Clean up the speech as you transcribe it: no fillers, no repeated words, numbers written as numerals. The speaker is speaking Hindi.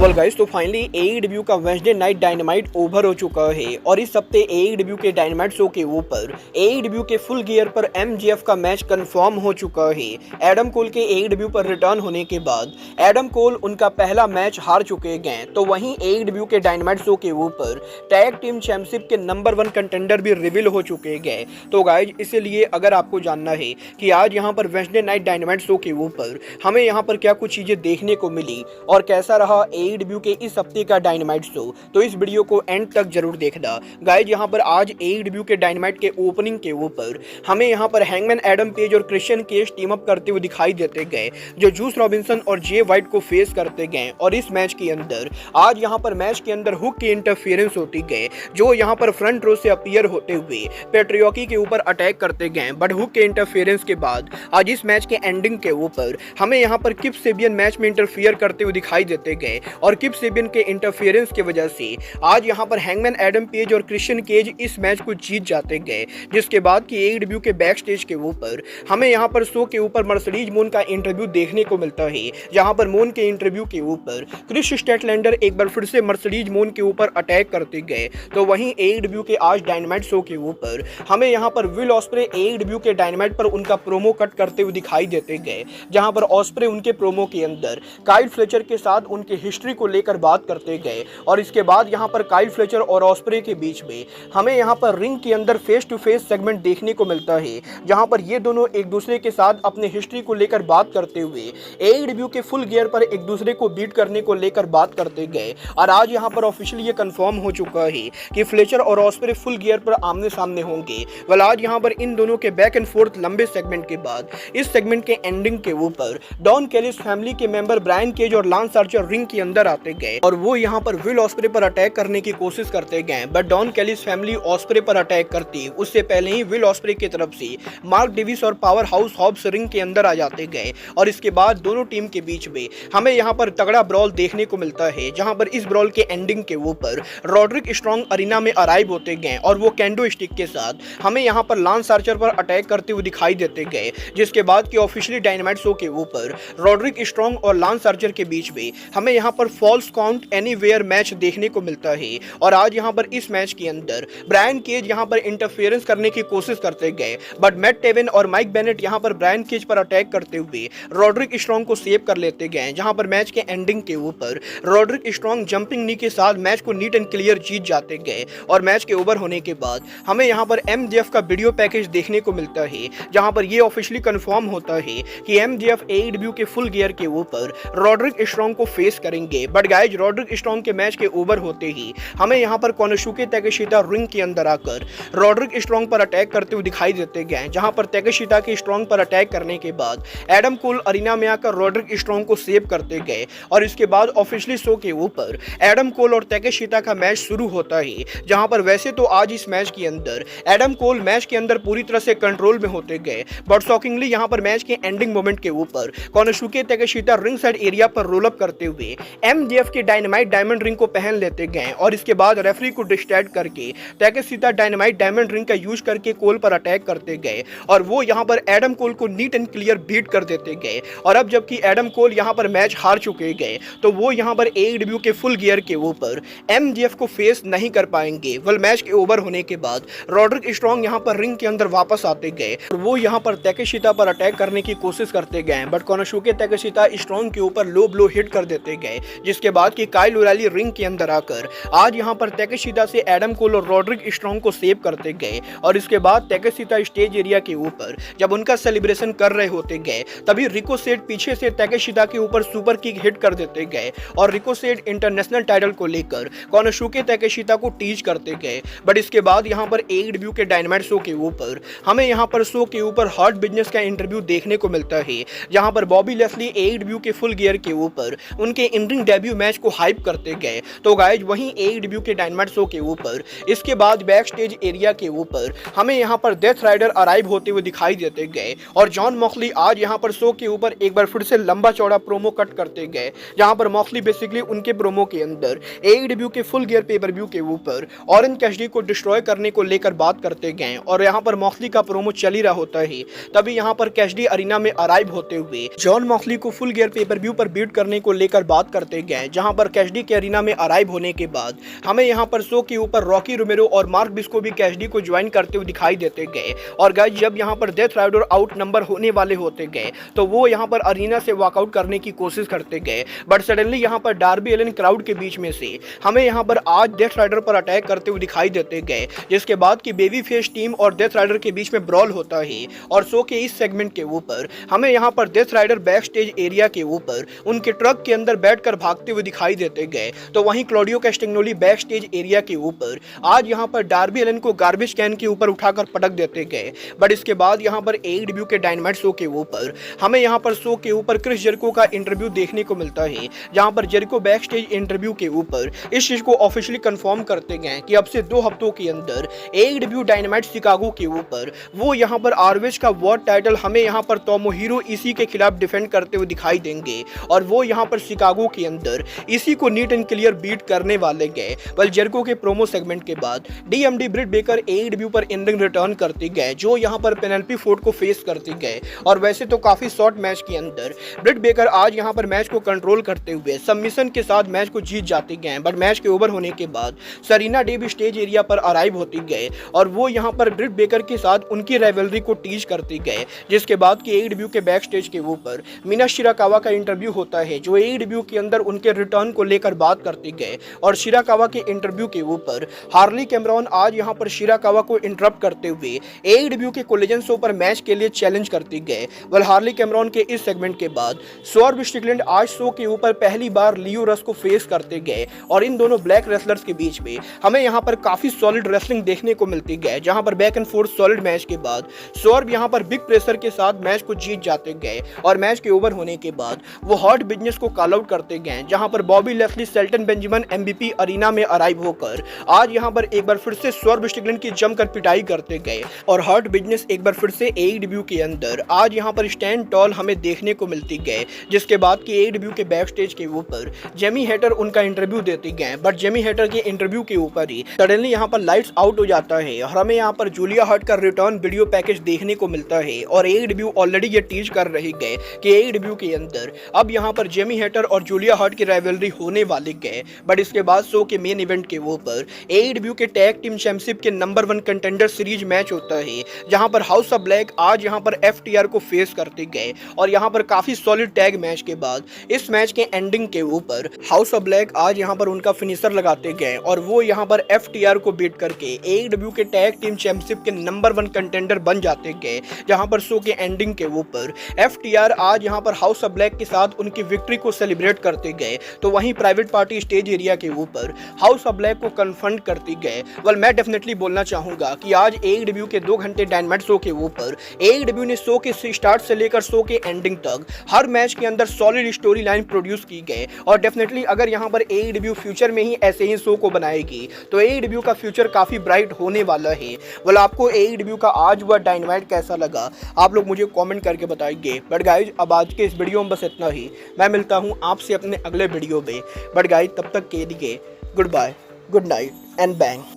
वेल गाइस, तो फाइनली एईडब्ल्यू का वेडनेसडे नाइट डायनामाइट ओवर हो चुका है और इस हफ्ते एईडब्ल्यू के डायनामाइट शो के ऊपर एईडब्ल्यू के फुल गियर पर एमजेएफ का मैच कंफर्म हो चुका है। एडम कोल के एईडब्ल्यू पर रिटर्न होने के बाद एडम कोल उनका पहला मैच हार चुके गए, तो वहीं एईडब्ल्यू के डायनामाइट शो के ऊपर टैग टीम चैंपियनशिप के नंबर 1 कंटेंडर भी रिवील हो चुके गए। तो गाइज, इसलिए अगर आपको जानना है कि आज यहाँ पर वेडनेसडे नाइट डायनामाइट शो के ऊपर हमें यहाँ पर क्या कुछ चीजें देखने को मिली और कैसा रहा एईडब्ल्यू के इस हफ्ते का डायनामाइट शो, तो इस वीडियो को एंड तक जरूर देखना। गाइज, यहाँ पर आज एईडब्ल्यू के डायनामाइट के ओपनिंग के ऊपर हमें यहाँ पर हैंगमैन एडम पेज और क्रिश्चियन केज टीम अप करते हुए दिखाई देते गए, जो जूस रॉबिन्सन और जे वाइट को फेस करते गए। और इस मैच के अंदर आज यहाँ पर मैच के अंदर हुक की इंटरफेरेंस होती गए, जो यहाँ पर फ्रंट रो से अपीयर होते हुए पेट्रियोकी के ऊपर अटैक करते गए। बट हुक के इंटरफेरेंस के बाद आज इस मैच के एंडिंग के ऊपर हमें यहाँ पर किप सेबियन मैच में इंटरफियर करते हुए दिखाई देते गए और किप सेबियन के इंटरफेरेंस की वजह से आज यहाँ पर हैंगमैन एडम पेज और क्रिश्चियन केज इस मैच को जीत जाते गए। जिसके बाद कि एईडब्ल्यू के बैक स्टेज के ऊपर हमें यहाँ पर शो के ऊपर मर्सिडीज मून का इंटरव्यू देखने को मिलता है, जहाँ पर मून के इंटरव्यू के ऊपर क्रिस स्टेटलैंडर एक बार फिर से मर्सिडीज मून के ऊपर अटैक करते गए। तो वहीं एईडब्ल्यू के आज डायनामाइट शो के ऊपर हमें यहाँ पर विल ऑस्प्रे एईडब्ल्यू के डायनामाइट पर उनका प्रोमो कट करते हुए दिखाई देते गए, जहाँ पर ऑस्प्रे उनके प्रोमो के अंदर काइल फ्लेचर के साथ उनके हिस्ट्री को लेकर बात करते गए। और इसके बाद यहाँ पर काइल फ्लेचर और ऑस्प्रे के बीच में हमें यहाँ पर रिंग के अंदर फेस टू फेस सेगमेंट देखने को मिलता है, जहाँ पर ये दोनों एक दूसरे के साथ अपने हिस्ट्री को लेकर बात करते हुए एईडब्ल्यू के फुल गियर पर एक दूसरे को बीट करने को लेकर बात करते गए। और आज यहाँ पर ऑफिशियली ये कंफर्म हो चुका है कि फ्लेचर और ऑस्प्रे फुल गियर पर आमने सामने होंगे। वेल, आज यहाँ पर इन दोनों के बैक एंड फोर्थ लंबे सेगमेंट के बाद इस सेगमेंट के एंडिंग के ऊपर डॉन कैलिस फैमिली के मेंबर ब्रायन केज और लांस आर्चर रिंग के अंदर आते गए और वो यहाँ पर विल ऑस्प्रे पर अटैक करने की कोशिश करते गए। But Don Callis family Ospreay पर अटैक करती उससे पहले ही विल ऑस्प्रे की तरफ से मार्क डेविस और पावर हाउस हॉब्स रिंग के अंदर आ जाते गए। और इसके बाद दोनों टीम के बीच में हमें यहाँ पर तगड़ा ब्रॉल देखने को मिलता है, जहाँ पर इस ब्रॉल के एंडिंग के ऊपर रॉड्रिक स्ट्रॉन्ग अरीना में अराइव होते गए और वो कैंडो स्टिक के साथ हमें यहाँ पर लांस आर्चर पर अटैक करते हुए दिखाई देते गए। जिसके बाद कि ऑफिशियली डायनामाइट शो के ऊपर रॉड्रिक स्ट्रॉन्ग और लांस आर्चर के बीच में हमें यहाँ पर फॉल्स काउंट एनीवेयर मैच देखने को मिलता है। और आज यहाँ पर इस मैच के अंदर ब्रायन केज यहाँ पर इंटरफेरेंस करने की कोशिश करते गए, बट मैट टेवन और माइक बेनेट यहाँ पर ब्रायन केज पर अटैक करते हुए रॉड्रिक स्ट्रॉन्ग को सेव कर लेते गए। जहाँ पर मैच के एंडिंग के ऊपर रॉड्रिक स्ट्रॉन्ग जंपिंग नी के साथ मैच को नीट एंड क्लियर जीत जाते गए। और मैच के ओवर होने के बाद हमें यहाँ पर एमजेएफ का वीडियो पैकेज देखने को मिलता है, जहाँ पर ये ऑफिशियली कंफर्म होता है कि एमजेएफ एईडब्ल्यू के फुल गियर के ऊपर रॉड्रिक स्ट्रॉन्ग को फेस करेंगे। बट गाइज, रॉड्रिक स्ट्रॉन्ग के मैच के ओवर होते ही हमें यहाँ पर कोनोसुके ताकेशिता रिंग के अंदर आकर रॉड्रिक स्ट्रॉन्ग पर अटैक करते हुए दिखाई देते गए, जहाँ पर ताकेशिता के स्ट्रॉन्ग पर अटैक करने के बाद एडम कोल अरीना में आकर रॉड्रिक स्ट्रॉन्ग को सेव करते गए। और इसके बाद ऑफिशियली शो के ऊपर एडम कोल और ताकेशिता का मैच शुरू होता है, जहाँ पर वैसे तो आज इस मैच के अंदर एडम कोल मैच के अंदर पूरी तरह से कंट्रोल में होते गए, बट शॉकिंगली यहाँ पर मैच के एंडिंग मोमेंट के ऊपर Konosuke Takeshita ring side area पर रोल अप करते हुए एमजेएफ के डायनामाइट डायमंड रिंग को पहन लेते गए। और इसके बाद रेफरी को डिस्ट्रैक्ट करके ताकेशिता डायनामाइट डायमंड रिंग का यूज करके कोल पर अटैक करते गए और वो यहाँ पर एडम कोल को नीट एंड क्लियर बीट कर देते गए। और अब जबकि एडम कोल यहाँ पर मैच हार चुके गए, तो वो यहाँ पर एईडब्ल्यू के फुल गियर के ऊपर एमजेएफ को फेस नहीं कर पाएंगे। वेल, मैच के ओवर होने के बाद रॉड्रिक स्ट्रॉन्ग यहाँ पर रिंग के अंदर वापस आते गए और वो यहाँ पर ताकेशिता पर अटैक करने की कोशिश करते गए, बट कोनोसुके ताकेशिता स्ट्रॉन्ग के ऊपर लो ब्लो हिट कर देते गए। जिसके बाद कि काइल ओराइली रिंग के अंदर आकर आज यहाँ पर ताकेशिता से एडम कोल और रॉड्रिक स्ट्रॉन्ग को सेव करते गए। और इसके बाद ताकेशिता स्टेज एरिया के ऊपर जब उनका सेलिब्रेशन कर रहे होते गए, तभी रिकोसेट पीछे से ताकेशिता के ऊपर सुपर किक हिट कर देते गए और रिकोसेट इंटरनेशनल टाइटल को लेकर कोनोसुके ताकेशिता को टीज करते गए। बट इसके बाद यहाँ पर एईडब्ल्यू के डायनामाइट शो के ऊपर हमें यहाँ पर शो के ऊपर हॉट बिजनेस का इंटरव्यू देखने को मिलता है, जहाँ पर बॉबी लेस्ली एईडब्ल्यू के फुल गियर के ऊपर उनके इन रिंग डेब्यू मैच को हाइप करते गए। तो गाइज, वहीं एईडब्ल्यू के डायनामाइट शो के ऊपर इसके बाद बैक स्टेज एरिया के ऊपर हमें यहाँ पर डेथ राइडर अराइव होते हुए दिखाई देते गए और जॉन मॉक्सली आज यहाँ पर शो के ऊपर एक बार फिर से लंबा चौड़ा प्रोमो कट करते गए, जहाँ पर मॉक्सली बेसिकली उनके प्रोमो के अंदर एईडब्ल्यू के फुल गियर पे पर व्यू के ऊपर ऑरेंज कैसिडी को डिस्ट्रॉय करने को लेकर बात करते गए। और यहाँ पर मॉक्सली का प्रोमो चल ही रहा होता है, तभी यहाँ पर कैसिडी अरीना में अराइव होते हुए जॉन मॉक्सली को फुल गियर पे पर व्यू पर बीट करने को लेकर बात करते करते गए, जहां पर कैशडी के अरीना में अराइव होने के बाद हमें यहां पर शो के ऊपर रॉकी रोमेरो और मार्क बिस्को भी कैशडी को ज्वाइन करते हुए दिखाई देते गए। और गाइस जब यहां पर डेथ राइडर आउट नंबर होने वाले होते गए तो वो यहां पर अरीना से वॉकआउट करने की कोशिश करते गए, बट सडनली यहां पर डार्बी एलन क्राउड के बीच में से हमें यहां पर आज डेथ राइडर पर अटैक करते हुए दिखाई देते गए, जिसके बाद की बेबी फेस टीम और डेथ राइडर के बीच में ब्रॉल होता है। और शो के इस सेगमेंट के ऊपर हमें यहां पर Death Rider backstage area के ऊपर उनके ट्रक के अंदर बैठकर भागते हुए दिखाई देते गए, तो वहीं क्लॉडियो कैस्टिग्नोली बैक स्टेज एरिया के ऊपर आज यहां पर डार्बी एलन को गार्बेज कैन के ऊपर उठाकर पटक देते गए। बट इसके बाद यहां पर एईडब्ल्यू के डायनामाइट शो के ऊपर हमें यहां पर शो के ऊपर क्रिस जेरिको का इंटरव्यू देखने को मिलता है, जहां पर जेरिको बैक स्टेज इंटरव्यू के ऊपर इस चीज को ऑफिशियली कंफर्म करते गए कि अब से 2 हफ्तों के अंदर एईडब्ल्यू डायनामाइट शिकागो के ऊपर वो यहां पर आरओएच का वर्ल्ड टाइटल हमें यहां पर तोमोहिरो इसी के खिलाफ डिफेंड करते हुए दिखाई देंगे, और वो यहां पर शिकागो के अंदर इसी को नीट एंड क्लियर बीट करने वाले गए। वेल जेरिको के प्रोमो सेगमेंट के बाद डीएमडी ब्रिट बेकर एईडब्ल्यू पर इन रिंग रिटर्न करते गए, जो यहां पर पेनेल्टी फोर्ड को फेस करते गए। और वैसे तो काफी शॉर्ट मैच के अंदर ब्रिट बेकर आज यहां पर मैच को कंट्रोल करते हुए सबमिशन के साथ मैच को जीत जाते गए, बट मैच के ओवर होने के बाद सरीना डे भी स्टेज एरिया पर अराइव होती गए और वो यहां पर ब्रिट बेकर के साथ उनकी राइवलरी को टीज करते गए, जिसके बाद की एईडब्ल्यू के बैक स्टेज के ऊपर मिना शिराकावा का इंटरव्यू होता है, जो एईडब्ल्यू के अंदर उनके रिटर्न को लेकर बात करते गए। और शिराकावा के इंटरव्यू के ऊपर हार्ली कैमरॉन आज यहां पर शिराकावा को इंटरप्ट करते हुए एईडब्ल्यू के कोलिजन शो पर मैच के लिए चैलेंज करते गए। वेल हार्ली कैमरॉन के इस सेगमेंट के बाद स्वॉर्ब स्ट्रिकलैंड आज शो के ऊपर पहली बार लियो रस को फेस करते गए, और इन दोनों ब्लैक रेसलर्स के बीच में हमें यहां पर काफी सॉलिड रेसलिंग देखने को मिलती गए, जहां पर back and fourth solid match के बाद स्वॉर्ब यहां पर बिग प्रेशर के साथ मैच को जीत जाते गए। और मैच के ओवर होने के बाद वो हॉट बिजनेस को कॉल आउट करते गए, जहां पर Bobby Lashley Shelton Benjamin MVP arena में अराइव होकर आज यहां पर एक बार फिर से स्वॉर्ब स्ट्रिकलैंड की जमकर पिटाई करते गए। और हॉट बिजनेस एक बार फिर से एईडब्ल्यू के अंदर आज यहां पर स्टैंड टॉल हमें देखने को मिलती गए, जिसके बाद की एईडब्ल्यू के बैक स्टेज के ऊपर जेमी हैटर उनका इंटरव्यू देते गए, बट जेमी हैटर के इंटरव्यू के ऊपर ही सडनली यहां पर लाइट्स आउट हो जाता है और हमें यहां पर जूलिया हार्ट का रिटर्न वीडियो पैकेज देखने को मिलता है। और एईडब्ल्यू ऑलरेडी ये टीज कर रही गए कि एईडब्ल्यू के अंदर अब यहां पर जेमी हैटर और जूलिया हार्ट की राइवलरी होने वाली गए। बट इसके बाद शो के मेन इवेंट के ऊपर एईडब्ल्यू के टैग टीम चैंपियनशिप के नंबर 1 कंटेंडर सीरीज मैच होता है, जहां पर हाउस ऑफ ब्लैक आज यहां पर एफटीआर को फेस करते गए। और यहां पर काफी सॉलिड टैग मैच के बाद इस मैच के एंडिंग के ऊपर हाउस ऑफ ब्लैक आज यहां पर उनका फिनिशर लगाते गए, और वो यहां पर एफटीआर को बीट करके एईडब्ल्यू के टैग टीम चैंपियनशिप के नंबर 1 कंटेंडर बन जाते गए। जहां पर शो के एंडिंग के ऊपर एफटीआर आज यहां पर हाउस ऑफ ब्लैक के साथ उनकी विक्ट्री को सेलिब्रेट करते गए, तो वहीं प्राइवेट पार्टी स्टेज एरिया के ऊपर हाउस ऑफ ब्लैक को कन्फ्रंट करते गए। वेल मैं डेफिनेटली बोलना चाहूंगा कि आज एईडब्ल्यू के 2 घंटे डायनामाइट शो के ऊपर एईडब्ल्यू ने शो के स्टार्ट से लेकर शो के एंडिंग तक हर मैच के अंदर सॉलिड स्टोरी लाइन प्रोड्यूस की गए। और डेफिनेटली अगर यहां पर एईडब्ल्यू फ्यूचर में ही ऐसे ही शो को बनाएगी तो एईडब्ल्यू का फ्यूचर काफी ब्राइट होने वाला है। वेल आपको एईडब्ल्यू का आज हुआ डायनामाइट कैसा लगा आप लोग मुझे कमेंट करके बताइए। बट गाइज अब आज के इस वीडियो में बस इतना ही, मैं मिलता हूं आपसे अपने अगले वीडियो में। बट गाइज तब तक के लिए good bye, good night and bang.